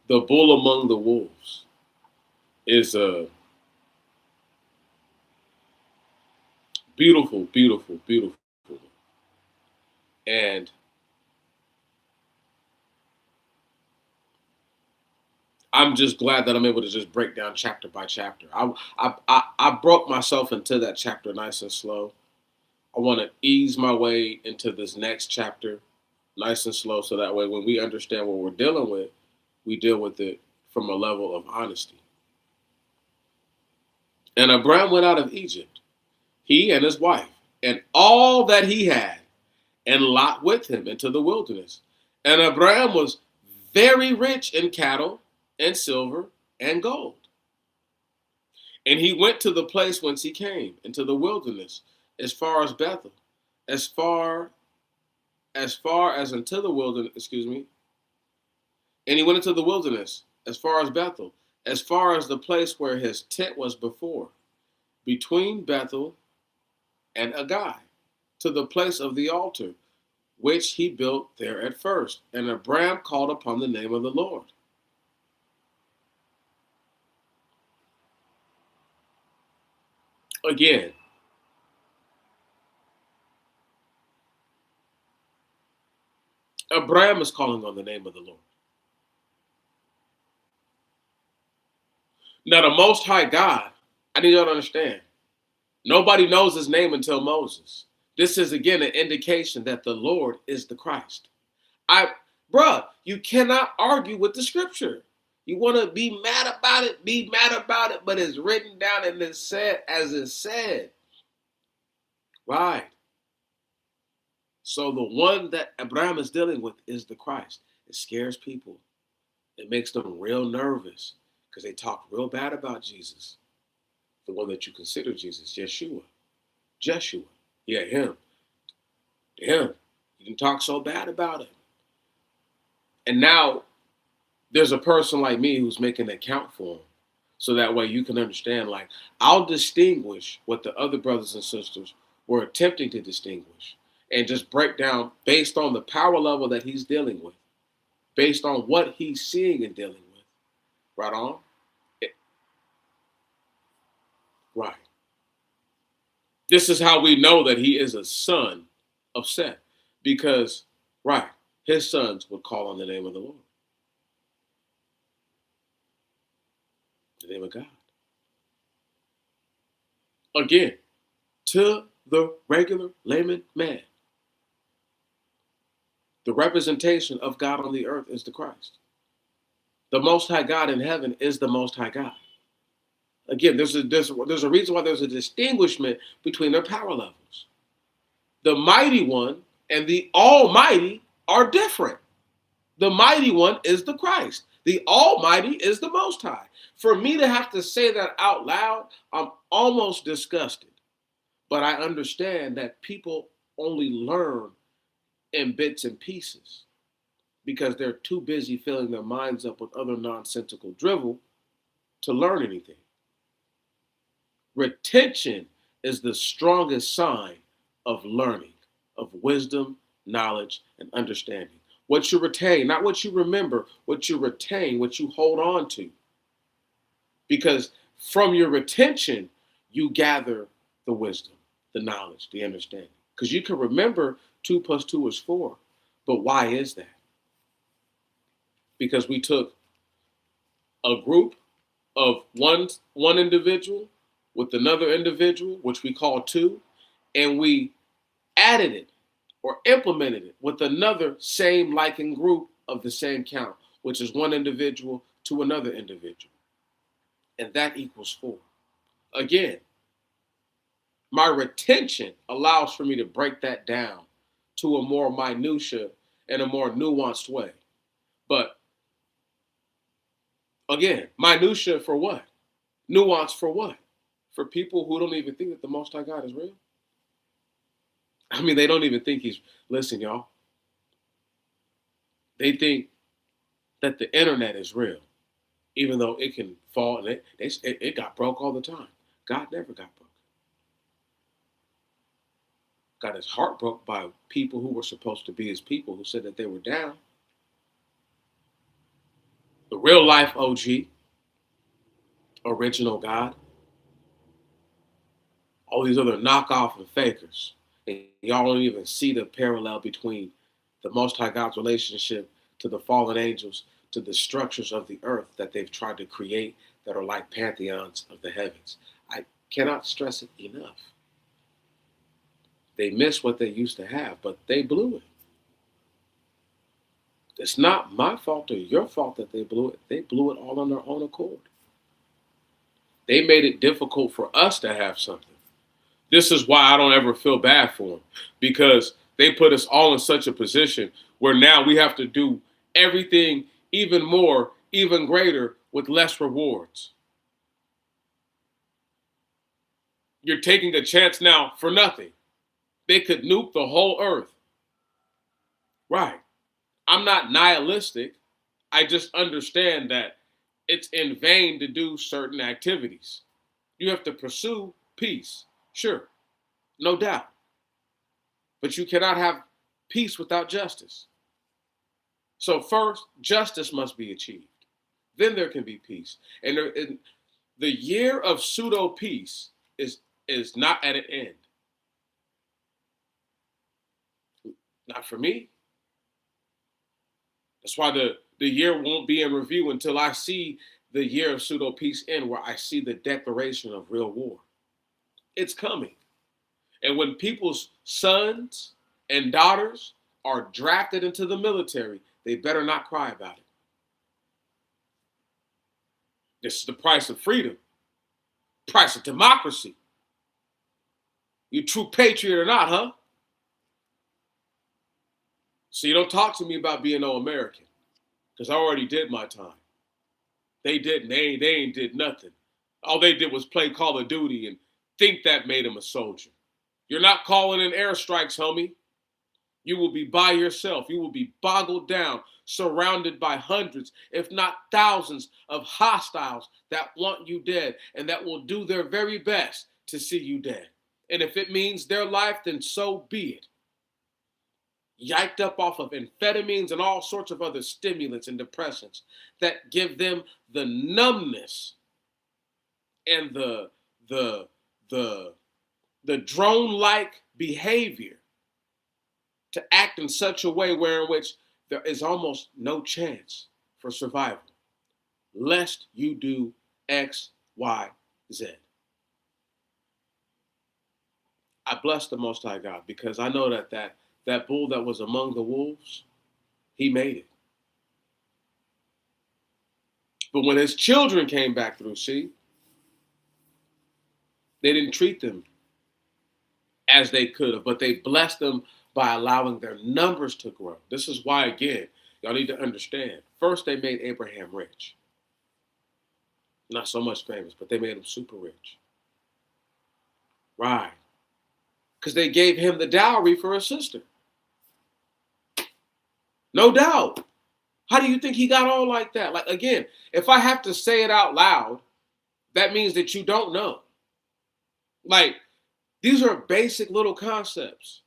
The bull among the wolves is a beautiful, beautiful, beautiful. And I'm just glad that I'm able to just break down chapter by chapter. I broke myself into that chapter nice and slow. I want to ease my way into this next chapter nice and slow, so that way when we understand what we're dealing with, we deal with it from a level of honesty. And Abram went out of Egypt, he and his wife, and all that he had, and Lot with him into the wilderness. And Abram was very rich in cattle and silver and gold. And he went to the place whence he came, into the wilderness, as far as Bethel, as far as into the wilderness, excuse me. And he went into the wilderness, as far as Bethel, as far as the place where his tent was before, between Bethel and Agai, to the place of the altar, which he built there at first. And Abram called upon the name of the Lord. Again, Abram is calling on the name of the Lord. Now, the Most High God, I need y'all to understand, nobody knows his name until Moses. This is, again, an indication that the Lord is the Christ. Bruh, you cannot argue with the scripture. You want to be mad about it, but it's written down and it's said as it's said. Right. So the one that Abraham is dealing with is the Christ. It scares people. It makes them real nervous because they talk real bad about Jesus. The one that you consider Jesus, Yeshua. Jeshua. Yeah, him. Him. You can talk so bad about him. And now there's a person like me who's making an account for him. So that way you can understand, like, I'll distinguish what the other brothers and sisters were attempting to distinguish and just break down based on the power level that he's dealing with, based on what he's seeing and dealing with. Right on? Right. This is how we know that he is a son of Seth. Because, right, his sons would call on the name of the Lord. The name of God. Again, to the regular layman man, the representation of God on the earth is the Christ. The Most High God in heaven is the Most High God. Again, there's a reason why there's a distinguishment between their power levels. The mighty one and the almighty are different. The mighty one is the Christ. The almighty is the Most High. For me to have to say that out loud, I'm almost disgusted. But I understand that people only learn in bits and pieces because they're too busy filling their minds up with other nonsensical drivel to learn anything. Retention is the strongest sign of learning, of wisdom, knowledge, and understanding. What you retain, not what you remember, what you retain, what you hold on to. Because from your retention, you gather the wisdom, the knowledge, the understanding. Because you can remember 2 plus 2 is 4. But why is that? Because we took a group of one individual with another individual, which we call 2, and we added it or implemented it with another same liking group of the same count, which is one individual to another individual. And that equals 4. Again, my retention allows for me to break that down to a more minutia and a more nuanced way. But again, minutia for what? Nuance for what? For people who don't even think that the Most High God is real? I mean, they don't even think he's, listen, y'all. They think that the internet is real, even though it can fall and it got broke all the time. God never got broke. Got his heart broke by people who were supposed to be his people who said that they were down. The real life OG, original God, all these other knockoff and fakers. And y'all don't even see the parallel between the Most High God's relationship to the fallen angels, to the structures of the earth that they've tried to create that are like pantheons of the heavens. I cannot stress it enough. They miss what they used to have, but they blew it. It's not my fault or your fault that they blew it. They blew it all on their own accord. They made it difficult for us to have something. This is why I don't ever feel bad for them, because they put us all in such a position where now we have to do everything even more, even greater with less rewards. You're taking a chance now for nothing. They could nuke the whole earth. Right. I'm not nihilistic. I just understand that it's in vain to do certain activities. You have to pursue peace. Sure. No doubt. But you cannot have peace without justice. So first, justice must be achieved. Then there can be peace. And the year of pseudo peace is not at an end. Not for me. That's why the year won't be in review until I see the year of pseudo peace end where I see the declaration of real war. It's coming. And when people's sons and daughters are drafted into the military, they better not cry about it. This is the price of freedom, price of democracy. You true patriot or not, huh? So you don't talk to me about being no American, because I already did my time. They didn't. They ain't did nothing. All they did was play Call of Duty and think that made them a soldier. You're not calling in airstrikes, homie. You will be by yourself. You will be boggled down, surrounded by hundreds, if not thousands, of hostiles that want you dead and that will do their very best to see you dead. And if it means their life, then so be it. Yiked up off of amphetamines and all sorts of other stimulants and depressants that give them the numbness and the drone-like behavior to act in such a way where in which there is almost no chance for survival, lest you do X, Y, Z. I bless the Most High God because I know that bull that was among the wolves, he made it. But when his children came back through, see, they didn't treat them as they could have, but they blessed them by allowing their numbers to grow. This is why, again, y'all need to understand. First, they made Abraham rich. Not so much famous, but they made him super rich. Right. Because they gave him the dowry for his sister. No doubt. How do you think he got all like that? Like, again, if I have to say it out loud, that means that you don't know. Like, these are basic little concepts.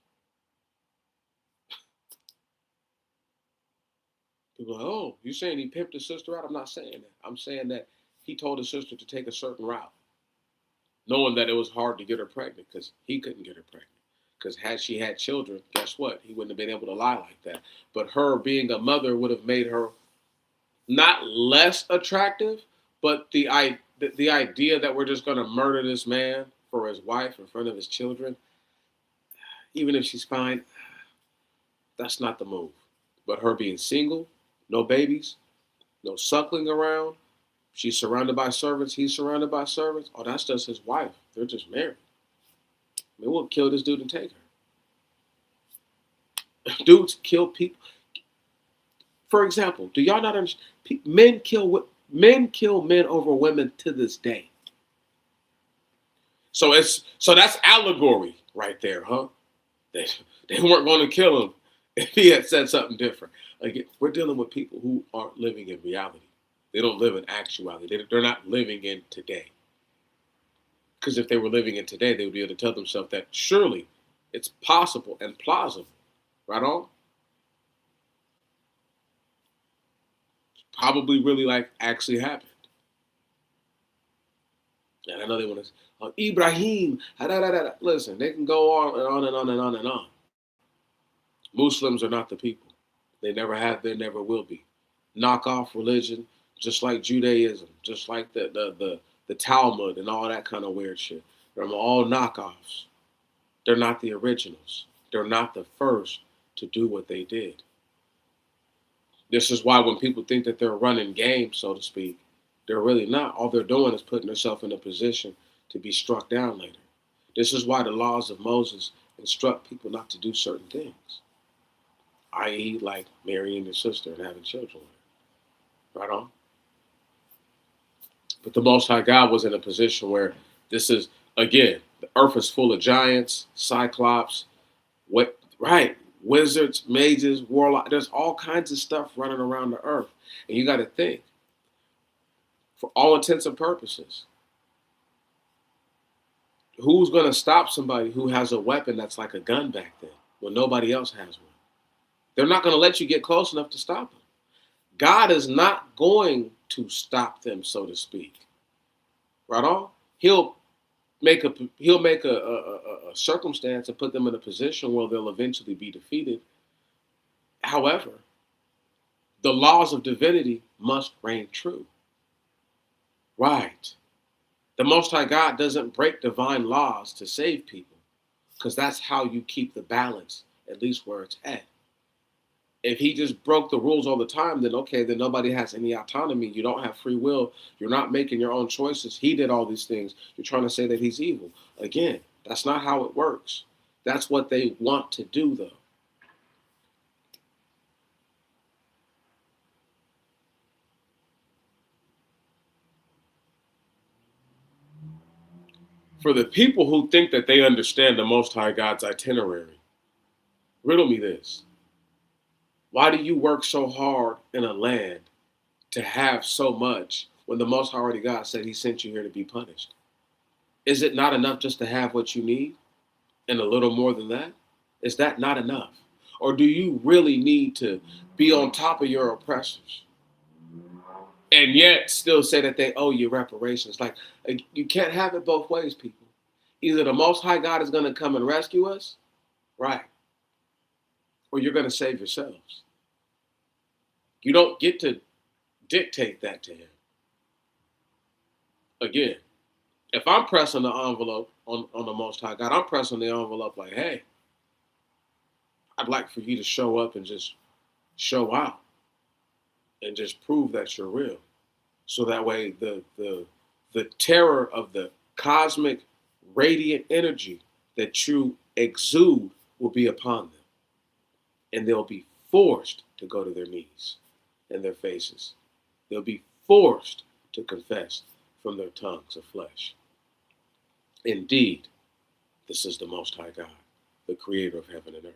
People are like, oh, you're saying he pimped his sister out? I'm not saying that. I'm saying that he told his sister to take a certain route, knowing that it was hard to get her pregnant because he couldn't get her pregnant. Because had she had children, guess what? He wouldn't have been able to lie like that. But her being a mother would have made her not less attractive, but the idea that we're just going to murder this man for his wife in front of his children, even if she's fine, that's not the move. But her being single, no babies, no suckling around, she's surrounded by servants, he's surrounded by servants. Oh, that's just his wife. They're just married. I mean, we'll kill this dude and take her. Dudes kill people. For example, do y'all not understand? Men kill men over women to this day. So that's allegory right there, huh? They weren't going to kill him if he had said something different. Again, we're dealing with people who aren't living in reality. They don't live in actuality. They're not living in today. Because if they were living in today, they would be able to tell themselves that surely it's possible and plausible. Right on? Probably really like actually happened. And I know they want to, oh, Ibrahim, listen, they can go on and on and on and on and on. Muslims are not the people. They never have been, never will be. Knockoff religion, just like Judaism, just like the Talmud and all that kind of weird shit. They're all knockoffs. They're not the originals. They're not the first to do what they did. This is why when people think that they're running game, so to speak, they're really not. All they're doing is putting themselves in a position to be struck down later. This is why the laws of Moses instruct people not to do certain things, i.e. like marrying your sister and having children with her. Right on? But the Most High God was in a position where this is, again, the earth is full of giants, cyclops, wizards, mages, warlocks. There's all kinds of stuff running around the earth. And you got to think, for all intents and purposes, who's going to stop somebody who has a weapon that's like a gun back then when nobody else has one? They're not going to let you get close enough to stop them. God is not going to stop them, so to speak. Right on? He'll make a circumstance and put them in a position where they'll eventually be defeated. However, the laws of divinity must reign true. Right. The Most High God doesn't break divine laws to save people because that's how you keep the balance, at least where it's at. If he just broke the rules all the time, then okay, then nobody has any autonomy. You don't have free will. You're not making your own choices. He did all these things. You're trying to say that he's evil. Again, that's not how it works. That's what they want to do, though. For the people who think that they understand the Most High God's itinerary, riddle me this. Why do you work so hard in a land to have so much when the Most High already God said he sent you here to be punished? Is it not enough just to have what you need and a little more than that? Is that not enough? Or do you really need to be on top of your oppressors and yet still say that they owe you reparations? Like, you can't have it both ways, people. Either the Most High God is going to come and rescue us, right, or you're going to save yourselves. You don't get to dictate that to him. Again, if I'm pressing the envelope on the Most High God, I'm pressing the envelope like, hey, I'd like for you to show up and just show out and just prove that you're real. So that way the terror of the cosmic radiant energy that you exude will be upon them. And they'll be forced to go to their knees and their faces. They'll be forced to confess from their tongues of flesh. Indeed, this is the Most High God, the creator of heaven and earth.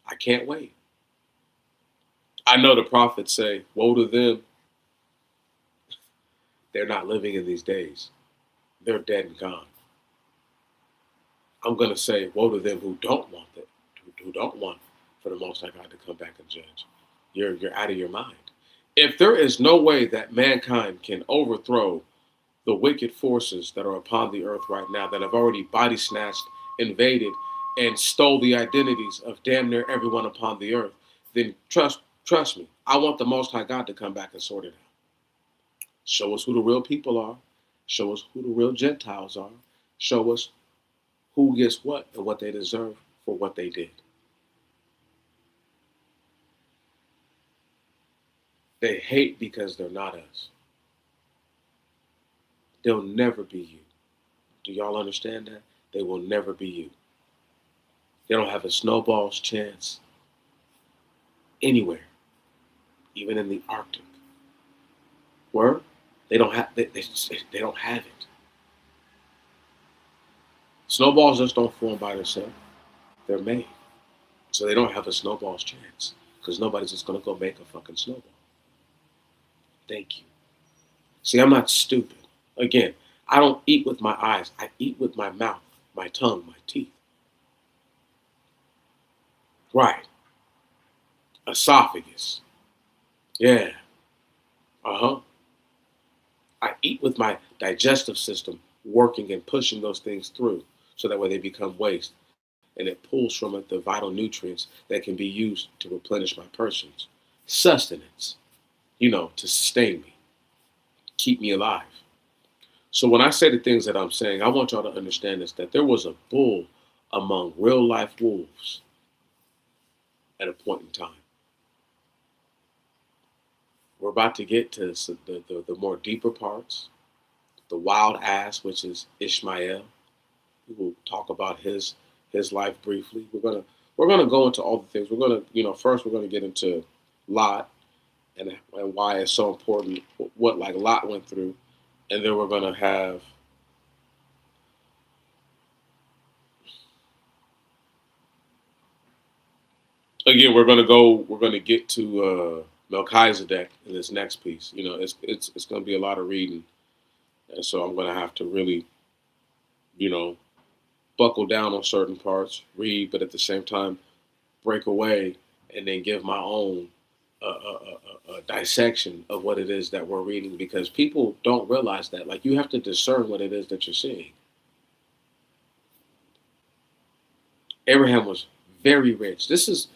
I can't wait. I know the prophets say, woe to them. They're not living in these days. They're dead and gone. I'm going to say, woe to them who don't want that, who don't want for the Most High God to come back and judge. You're out of your mind. If there is no way that mankind can overthrow the wicked forces that are upon the earth right now, that have already body snatched, invaded, and stole the identities of damn near everyone upon the earth, then trust me, I want the Most High God to come back and sort it out. Show us who the real people are. Show us who the real Gentiles are. Show us who gets what and what they deserve for what they did. They hate because they're not us. They'll never be you. Do y'all understand that? They will never be you. They don't have a snowball's chance anywhere, even in the Arctic. Where they don't have they don't have it. Snowballs just don't form by themselves. They're made. So they don't have a snowball's chance. Because nobody's just gonna go make a fucking snowball. Thank you. See, I'm not stupid. Again, I don't eat with my eyes. I eat with my mouth, my tongue, my teeth. Right. Esophagus. Yeah. Uh-huh. I eat with my digestive system working and pushing those things through so that way they become waste. And it pulls from it the vital nutrients that can be used to replenish my person's sustenance, to sustain me, keep me alive. So when I say the things that I'm saying, I want y'all to understand this, that there was a bull among real life wolves at a point in time. We're about to get to the more deeper parts, the wild ass, which is Ishmael. We will talk about his life briefly. We're gonna go into all the things. We're gonna, first we're gonna get into Lot and why it's so important, what like Lot went through, and then we're gonna have again we're gonna get to Melchizedek in this next piece. It's gonna be a lot of reading, and so I'm gonna have to really, you know, buckle down on certain parts, read, but at the same time break away and then give my own dissection of what it is that we're reading, because people don't realize that. Like, you have to discern what it is that you're seeing. Abraham was very rich. This is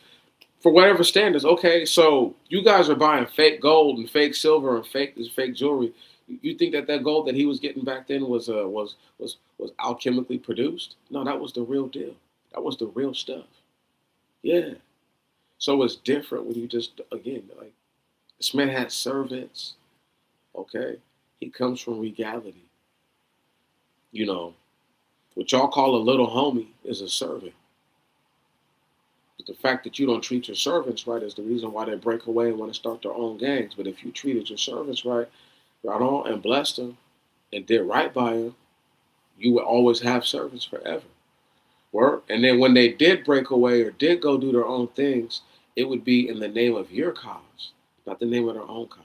For whatever standards. Okay, so you guys are buying fake gold and fake silver and fake jewelry. You think that that gold that he was getting back then was alchemically produced? No, that was the real deal. That was the real stuff. Yeah. So it's different when you just, again, like, this man had servants. Okay, he comes from regality. You know, what y'all call a little homie is a servant. But the fact that you don't treat your servants right is the reason why they break away and want to start their own gangs. But if you treated your servants right on, and blessed them and did right by them, you would always have servants forever. Work. And then when they did break away or did go do their own things, it would be in the name of your cause, not the name of their own cause.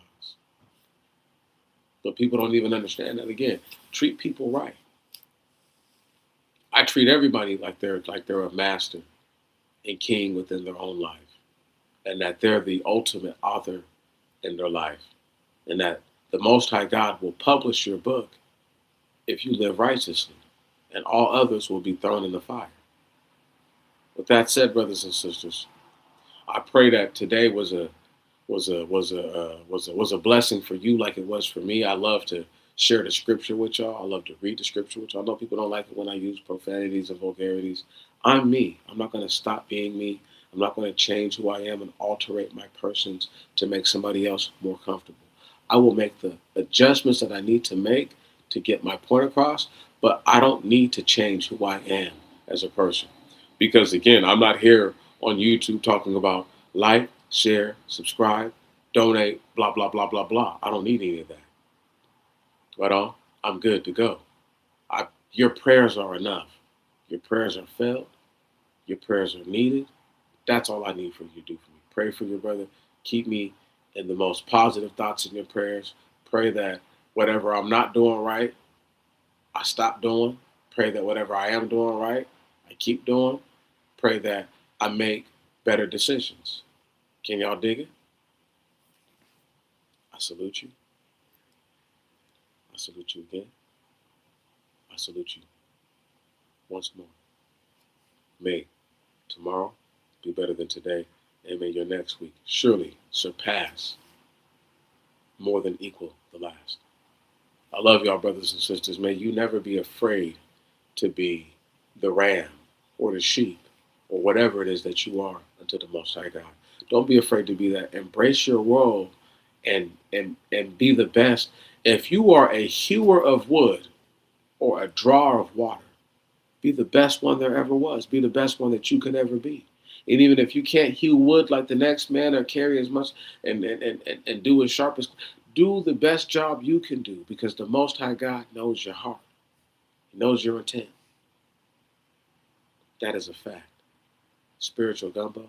But people don't even understand that. Again, treat people right. I treat everybody like they're a master and king within their own life, and that they're the ultimate author in their life, and that the Most High God will publish your book if you live righteously, and all others will be thrown in the fire. With that said, brothers and sisters, I pray that today was a blessing for you, like it was for me. I love to share the scripture with y'all. I love to read the scripture with y'all. I know people don't like it when I use profanities and vulgarities. I'm me. I'm not going to stop being me. I'm not going to change who I am and alterate my persons to make somebody else more comfortable. I will make the adjustments that I need to make to get my point across, but I don't need to change who I am as a person. Because again, I'm not here on YouTube talking about like, share, subscribe, donate, blah, blah, blah, blah, blah. I don't need any of that. But I'm good to go. Your prayers are enough. Your prayers are felt. Your prayers are needed. That's all I need for you to do for me. Pray for your brother. Keep me in the most positive thoughts in your prayers. Pray that whatever I'm not doing right, I stop doing. Pray that whatever I am doing right, I keep doing. Pray that I make better decisions. Can y'all dig it? I salute you. I salute you again. I salute you once more. May tomorrow be better than today, and may your next week surely surpass, more than equal the last. I love y'all, brothers and sisters. May you never be afraid to be the ram or the sheep or whatever it is that you are unto the Most High God. Don't be afraid to be that. Embrace your role and be the best. If you are a hewer of wood or a drawer of water, be the best one there ever was. Be the best one that you could ever be. And even if you can't hew wood like the next man or carry as much and do as sharp as, do the best job you can do, because the Most High God knows your heart. He knows your intent. That is a fact. Spiritual Gumbo.